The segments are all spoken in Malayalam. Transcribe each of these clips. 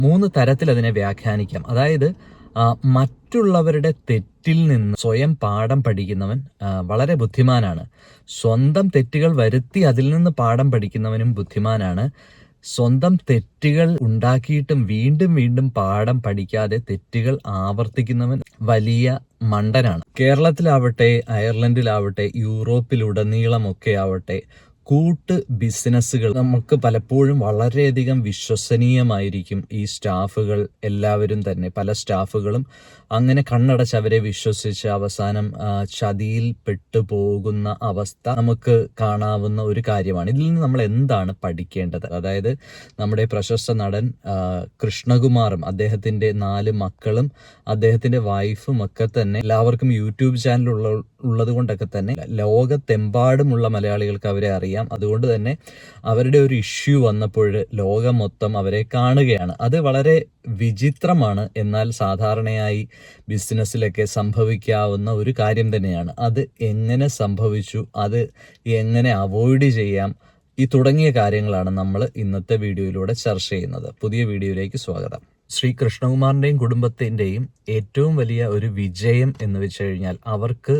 3 തരത്തിൽ അതിനെ വ്യാഖ്യാനിക്കാം. അതായത് മറ്റുള്ളവരുടെ തെറ്റിൽ നിന്ന് സ്വയം പാഠം പഠിക്കുന്നവൻ വളരെ ബുദ്ധിമാനാണ്. സ്വന്തം തെറ്റുകൾ വരുത്തി അതിൽ നിന്ന് പാഠം പഠിക്കുന്നവനും ബുദ്ധിമാനാണ്. സ്വന്തം തെറ്റുകൾ ഉണ്ടാക്കിയിട്ടും വീണ്ടും വീണ്ടും പാഠം പഠിക്കാതെ തെറ്റുകൾ ആവർത്തിക്കുന്നവൻ വലിയ മണ്ടനാണ്. കേരളത്തിലാവട്ടെ, അയർലൻഡിലാവട്ടെ, യൂറോപ്പിലുടനീളമൊക്കെ ആവട്ടെ, കൂട്ട് ബിസിനസ്സുകൾ നമുക്ക് പലപ്പോഴും വളരെയധികം വിശ്വസനീയമായിരിക്കും. ഈ സ്റ്റാഫുകൾ എല്ലാവരും തന്നെ, പല സ്റ്റാഫുകളും അങ്ങനെ കണ്ണടച്ച് അവരെ വിശ്വസിച്ച് അവസാനം ചതിയിൽ പെട്ടുപോകുന്ന അവസ്ഥ നമുക്ക് കാണാവുന്ന ഒരു കാര്യമാണ്. ഇതിൽ നിന്ന് നമ്മൾ എന്താണ് പഠിക്കേണ്ടത്? അതായത് നമ്മുടെ പ്രശസ്ത നടൻ കൃഷ്ണകുമാറും അദ്ദേഹത്തിൻ്റെ 4 മക്കളും അദ്ദേഹത്തിൻ്റെ വൈഫും ഒക്കെ തന്നെ എല്ലാവർക്കും യൂട്യൂബ് ചാനൽ ഉള്ളത് കൊണ്ടൊക്കെ തന്നെ ലോകത്തെമ്പാടുമുള്ള മലയാളികൾക്ക് അവരെ അറിയാം. അതുകൊണ്ട് തന്നെ അവരുടെ ഒരു ഇഷ്യൂ വന്നപ്പോൾ ലോകം മൊത്തം അവരെ കാണുകയാണ്. അത് വളരെ വിചിത്രമാണ്. എന്നാൽ സാധാരണയായി ബിസിനസ്സിലൊക്കെ സംഭവിക്കാവുന്ന ഒരു കാര്യം തന്നെയാണ്. അത് എങ്ങനെ സംഭവിച്ചു, അത് എങ്ങനെ അവോയ്ഡ് ചെയ്യാം, ഈ തുടങ്ങിയ കാര്യങ്ങളാണ് നമ്മൾ ഇന്നത്തെ വീഡിയോയിലൂടെ ചർച്ച ചെയ്യുന്നത്. പുതിയ വീഡിയോയിലേക്ക് സ്വാഗതം. ശ്രീ കൃഷ്ണകുമാറിൻ്റെയും കുടുംബത്തിൻ്റെയും ഏറ്റവും വലിയ ഒരു വിജയം എന്ന് വെച്ച് കഴിഞ്ഞാൽ അവർക്ക്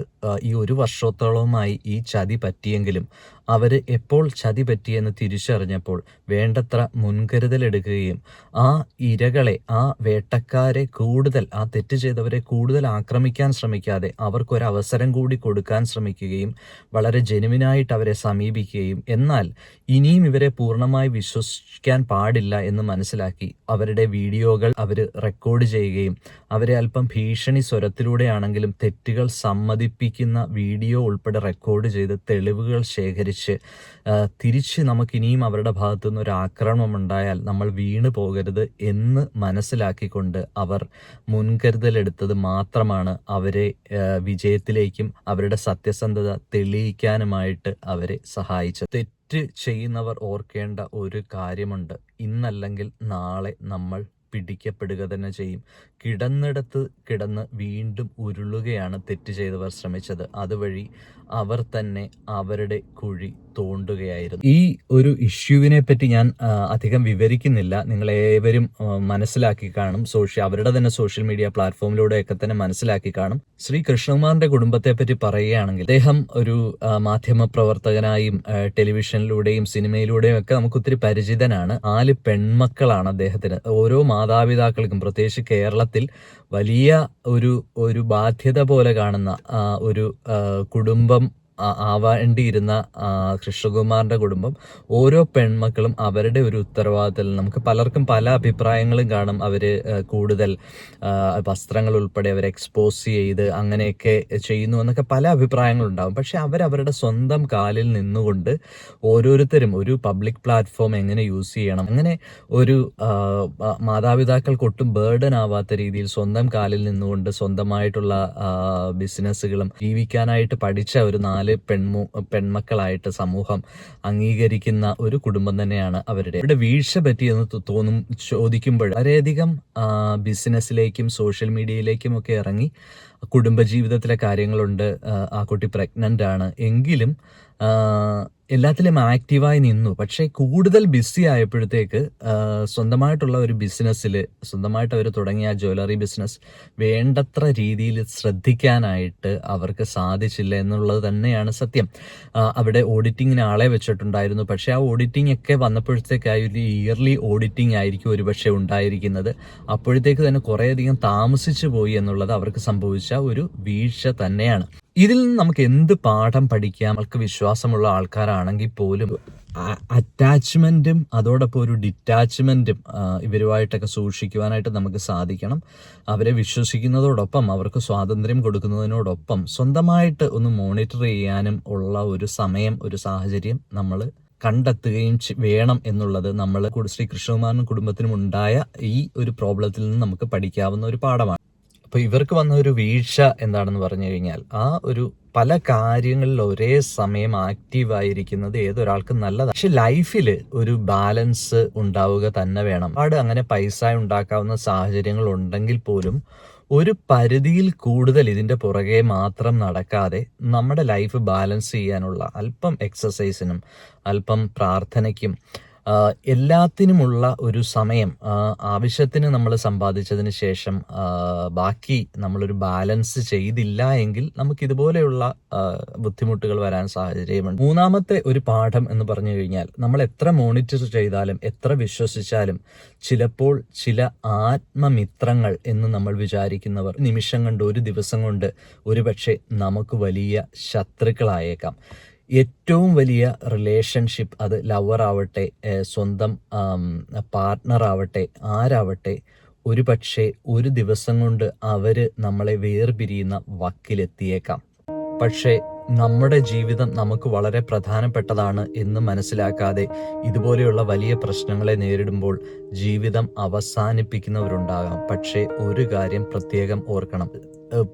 ഈ 1 വർഷത്തോളമായി ഈ ചതി പറ്റിയെങ്കിലും അവർ എപ്പോൾ ചതി പറ്റിയെന്ന് തിരിച്ചറിഞ്ഞപ്പോൾ വേണ്ടത്ര മുൻകരുതലെടുക്കുകയും ആ ഇരകളെ, ആ വേട്ടക്കാരെ കൂടുതൽ, ആ തെറ്റ് ചെയ്തവരെ കൂടുതൽ ആക്രമിക്കാൻ ശ്രമിക്കാതെ അവർക്കൊരവസരം കൂടി കൊടുക്കാൻ ശ്രമിക്കുകയും വളരെ ജെനുവിനായിട്ട് അവരെ സമീപിക്കുകയും എന്നാൽ ഇനിയും ഇവരെ പൂർണ്ണമായി വിശ്വസിക്കാൻ പാടില്ല എന്ന് മനസ്സിലാക്കി അവരുടെ വീഡിയോകൾ അവർ റെക്കോർഡ് ചെയ്യുകയും അവരെ അല്പം ഭീഷണി സ്വരത്തിലൂടെയാണെങ്കിലും തെറ്റുകൾ സമ്മതിപ്പിക്കുന്ന വീഡിയോ ഉൾപ്പെടെ റെക്കോർഡ് ചെയ്ത് തെളിവുകൾ ശേഖരിച്ച് തിരിച്ച് നമുക്കിനിയും അവരുടെ ഭാഗത്തുനിന്ന് ഒരു ആക്രമണം ഉണ്ടായാൽ നമ്മൾ വീണു പോകരുത് എന്ന് മനസ്സിലാക്കിക്കൊണ്ട് അവർ മുൻകരുതലെടുത്തത് മാത്രമാണ് അവരെ വിജയത്തിലേക്കും അവരുടെ സത്യസന്ധത തെളിയിക്കാനുമായിട്ട് അവരെ സഹായിച്ചത്. തെറ്റ് ചെയ്യുന്നവർ ഓർക്കേണ്ട ഒരു കാര്യമുണ്ട്. ഇന്നല്ലെങ്കിൽ നാളെ നമ്മൾ പിടിക്കപ്പെടുക തന്നെ ചെയ്യും. കിടന്നിടത്ത് കിടന്ന് വീണ്ടും ഉരുളുകയാണ് തെറ്റ് ചെയ്തവർ ശ്രമിച്ചത്. അതുവഴി അവർ തന്നെ അവരുടെ കുഴി തോണ്ടുകയായിരുന്നു. ഈ ഒരു ഇഷ്യൂവിനെ പറ്റി ഞാൻ അധികം വിവരിക്കുന്നില്ല. നിങ്ങളേവരും മനസ്സിലാക്കി കാണും. അവരുടെ തന്നെ സോഷ്യൽ മീഡിയ പ്ലാറ്റ്ഫോമിലൂടെയൊക്കെ തന്നെ മനസ്സിലാക്കി കാണും. ശ്രീ കൃഷ്ണകുമാറിന്റെ കുടുംബത്തെ പറ്റി പറയുകയാണെങ്കിൽ അദ്ദേഹം ഒരു മാധ്യമ പ്രവർത്തകനായും ടെലിവിഷനിലൂടെയും സിനിമയിലൂടെയും ഒക്കെ നമുക്ക് ഒത്തിരി പരിചിതനാണ്. 4 പെൺമക്കളാണ് അദ്ദേഹത്തിന്. ഓരോ മാതാപിതാക്കൾക്കും, പ്രത്യേകിച്ച് കേരളത്തിൽ വലിയ ഒരു ബാധ്യത പോലെ കാണുന്ന ഒരു കുടുംബം ആവേണ്ടിയിരുന്ന കൃഷ്ണകുമാറിന്റെ കുടുംബം, ഓരോ പെൺമക്കളും അവരുടെ ഒരു ഉത്തരവാദിത്തത്തിൽ, നമുക്ക് പലർക്കും പല അഭിപ്രായങ്ങളും കാണും. അവര് കൂടുതൽ വസ്ത്രങ്ങൾ ഉൾപ്പെടെ അവരെ എക്സ്പോസ് ചെയ്ത് അങ്ങനെയൊക്കെ ചെയ്യുന്നു എന്നൊക്കെ പല അഭിപ്രായങ്ങളുണ്ടാവും. പക്ഷെ അവരവരുടെ സ്വന്തം കാലിൽ നിന്നുകൊണ്ട് ഓരോരുത്തരും ഒരു പബ്ലിക് പ്ലാറ്റ്ഫോം എങ്ങനെ യൂസ് ചെയ്യണം, അങ്ങനെ ഒരു മാതാപിതാക്കൾക്ക് ഒട്ടും ബേർഡൻ ആവാത്ത രീതിയിൽ സ്വന്തം കാലിൽ നിന്നുകൊണ്ട് സ്വന്തമായിട്ടുള്ള ബിസിനസ്സുകളും ജീവിക്കാനായിട്ട് പഠിച്ച ഒരു 4 പെൺമക്കളായിട്ട് സമൂഹം അംഗീകരിക്കുന്ന ഒരു കുടുംബം തന്നെയാണ് അവരുടെ. ഇവിടെ വീഴ്ച പറ്റിയെന്ന് ചോദിക്കുമ്പോൾ വളരെയധികം ബിസിനസ്സിലേക്കും സോഷ്യൽ മീഡിയയിലേക്കും ഒക്കെ ഇറങ്ങി കുടുംബജീവിതത്തിലെ കാര്യങ്ങളുണ്ട്. ആ കുട്ടി പ്രഗ്നന്റ് ആണ് എങ്കിലും എല്ലാത്തിലും ആക്റ്റീവായി നിന്നു. പക്ഷേ കൂടുതൽ ബിസി ആയപ്പോഴത്തേക്ക് സ്വന്തമായിട്ടുള്ള ഒരു ബിസിനസ്സിൽ, സ്വന്തമായിട്ട് അവർ തുടങ്ങിയ ജ്വല്ലറി ബിസിനസ് വേണ്ടത്ര രീതിയിൽ ശ്രദ്ധിക്കാനായിട്ട് അവർക്ക് സാധിച്ചില്ല എന്നുള്ളത് തന്നെയാണ് സത്യം. അവിടെ ഓഡിറ്റിങ്ങിന് ആളെ വെച്ചിട്ടുണ്ടായിരുന്നു. പക്ഷേ ആ ഓഡിറ്റിംഗ് ഒക്കെ വന്നപ്പോഴത്തേക്കായി ഒരു ഇയർലി ഓഡിറ്റിംഗ് ആയിരിക്കും ഒരുപക്ഷെ ഉണ്ടായിരിക്കുന്നത്. അപ്പോഴത്തേക്ക് തന്നെ കുറേയധികം താമസിച്ചു പോയി എന്നുള്ളത് അവർക്ക് സംഭവിച്ച ഒരു വീഴ്ച തന്നെയാണ്. ഇതിൽ നിന്ന് നമുക്ക് എന്ത് പാഠം പഠിക്കാം? നമുക്ക് വിശ്വാസമുള്ള ആൾക്കാരാണെങ്കിൽ പോലും അറ്റാച്ച്മെന്റും അതോടൊപ്പം ഒരു ഡിറ്റാച്ച്മെന്റും ഇവരുമായിട്ടൊക്കെ സൂക്ഷിക്കുവാനായിട്ട് നമുക്ക് സാധിക്കണം. അവരെ വിശ്വസിക്കുന്നതോടൊപ്പം അവർക്ക് സ്വാതന്ത്ര്യം കൊടുക്കുന്നതിനോടൊപ്പം സ്വന്തമായിട്ട് ഒന്ന് മോണിറ്റർ ചെയ്യാനും ഉള്ള ഒരു സമയം, ഒരു സാഹചര്യം നമ്മൾ കണ്ടെത്തുകയും വേണം എന്നുള്ളത് നമ്മൾ ശ്രീ കൃഷ്ണകുമാറിനും കുടുംബത്തിനും ഉണ്ടായ ഈ ഒരു പ്രോബ്ലത്തിൽ നിന്ന് നമുക്ക് പഠിക്കാവുന്ന ഒരു പാഠമാണ്. അപ്പോൾ ഇവർക്ക് വന്ന ഒരു വീഴ്ച എന്താണെന്ന് പറഞ്ഞു കഴിഞ്ഞാൽ, ആ ഒരു പല കാര്യങ്ങളിൽ ഒരേ സമയം ആക്റ്റീവായിരിക്കുന്നത് ഏതൊരാൾക്കും നല്ലതാണ്. പക്ഷെ ലൈഫിൽ ഒരു ബാലൻസ് ഉണ്ടാവുക തന്നെ വേണം. അങ്ങനെ പൈസ ഉണ്ടാക്കാവുന്ന സാഹചര്യങ്ങൾ ഉണ്ടെങ്കിൽ പോലും ഒരു പരിധിയിൽ കൂടുതൽ ഇതിൻ്റെ പുറകെ മാത്രം നടക്കാതെ നമ്മുടെ ലൈഫ് ബാലൻസ് ചെയ്യാനുള്ള അല്പം എക്സസൈസിനും അല്പം പ്രാർത്ഥനയ്ക്കും എല്ലാത്തിനുമുള്ള ഒരു സമയം ആവശ്യത്തിന് നമ്മൾ സമ്പാദിച്ചതിന് ശേഷം ബാക്കി നമ്മളൊരു ബാലൻസ് ചെയ്തില്ല എങ്കിൽ നമുക്ക് ഇതുപോലെയുള്ള ബുദ്ധിമുട്ടുകൾ വരാൻ സാഹചര്യമുണ്ട്. മൂന്നാമത്തെ ഒരു പാഠം എന്ന് പറഞ്ഞു കഴിഞ്ഞാൽ, നമ്മൾ എത്ര മോണിറ്റർ ചെയ്താലും എത്ര വിശ്വസിച്ചാലും ചിലപ്പോൾ ചില ആത്മമിത്രങ്ങൾ എന്ന് നമ്മൾ വിചാരിക്കുന്നവർ നിമിഷം കൊണ്ട്, ഒരു ദിവസം കൊണ്ട് ഒരുപക്ഷെ നമുക്ക് വലിയ ശത്രുക്കളായേക്കാം. ഏറ്റവും വലിയ റിലേഷൻഷിപ്പ്, അത് ലവർ ആവട്ടെ, സ്വന്തം പാർട്ട്ണർ ആവട്ടെ, ആരാവട്ടെ, ഒരു പക്ഷേ ഒരു ദിവസം കൊണ്ട് അവര് നമ്മളെ വേർപിരിയുന്ന വക്കിലെത്തിയേക്കാം. പക്ഷേ നമ്മുടെ ജീവിതം നമുക്ക് വളരെ പ്രധാനപ്പെട്ടതാണ് എന്ന് മനസ്സിലാക്കാതെ ഇതുപോലെയുള്ള വലിയ പ്രശ്നങ്ങളെ നേരിടുമ്പോൾ ജീവിതം അവസാനിപ്പിക്കുന്നവരുണ്ടാകാം. പക്ഷേ ഒരു കാര്യം പ്രത്യേകം ഓർക്കണം,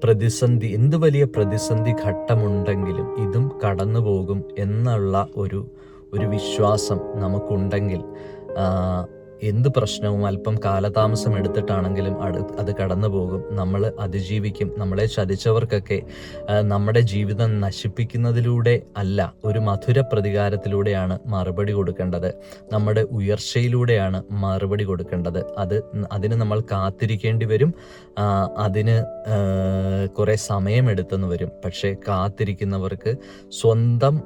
പ്രതിസന്ധി, എന്ത് വലിയ പ്രതിസന്ധി ഘട്ടമുണ്ടെങ്കിലും ഇതും കടന്നു പോകും എന്നുള്ള ഒരു വിശ്വാസം നമുക്കുണ്ടെങ്കിൽ എന്ത് പ്രശ്നവും അല്പം കാലതാമസം എടുത്തിട്ടാണെങ്കിലും അത് കടന്നു പോകും. നമ്മൾ അതിജീവിക്കും. നമ്മളെ ചതിച്ചവർക്കൊക്കെ നമ്മുടെ ജീവിതം നശിപ്പിക്കുന്നതിലൂടെ അല്ല, ഒരു മധുര പ്രതികാരത്തിലൂടെയാണ് മറുപടി കൊടുക്കേണ്ടത്. നമ്മുടെ ഉയർച്ചയിലൂടെയാണ് മറുപടി കൊടുക്കേണ്ടത്. അതിന് നമ്മൾ കാത്തിരിക്കേണ്ടി വരും. അതിന് കുറെ സമയമെടുത്തെന്ന് വരും. പക്ഷേ കാത്തിരിക്കുന്നവർക്ക്, സ്വന്തം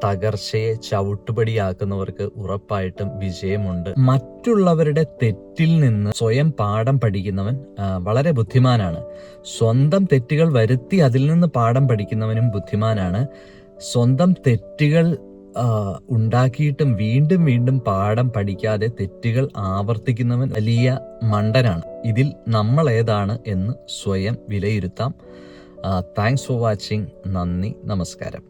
തകർച്ചയെ ചവിട്ടുപടിയാക്കുന്നവർക്ക് ഉറപ്പായിട്ടും വിജയമുണ്ട്. മറ്റുള്ളവരുടെ തെറ്റിൽ നിന്ന് സ്വയം പാഠം പഠിക്കുന്നവൻ വളരെ ബുദ്ധിമാനാണ്. സ്വന്തം തെറ്റുകൾ വരുത്തി അതിൽ നിന്ന് പാഠം പഠിക്കുന്നവനും ബുദ്ധിമാനാണ്. സ്വന്തം തെറ്റുകൾ ഉണ്ടാക്കിയിട്ടും വീണ്ടും വീണ്ടും പാഠം പഠിക്കാതെ തെറ്റുകൾ ആവർത്തിക്കുന്നവൻ വലിയ മണ്ടനാണ്. ഇതിൽ നമ്മൾ ഏതാണ് എന്ന് സ്വയം വിലയിരുത്താം. Thanks for watching. നന്ദി, നമസ്കാരം.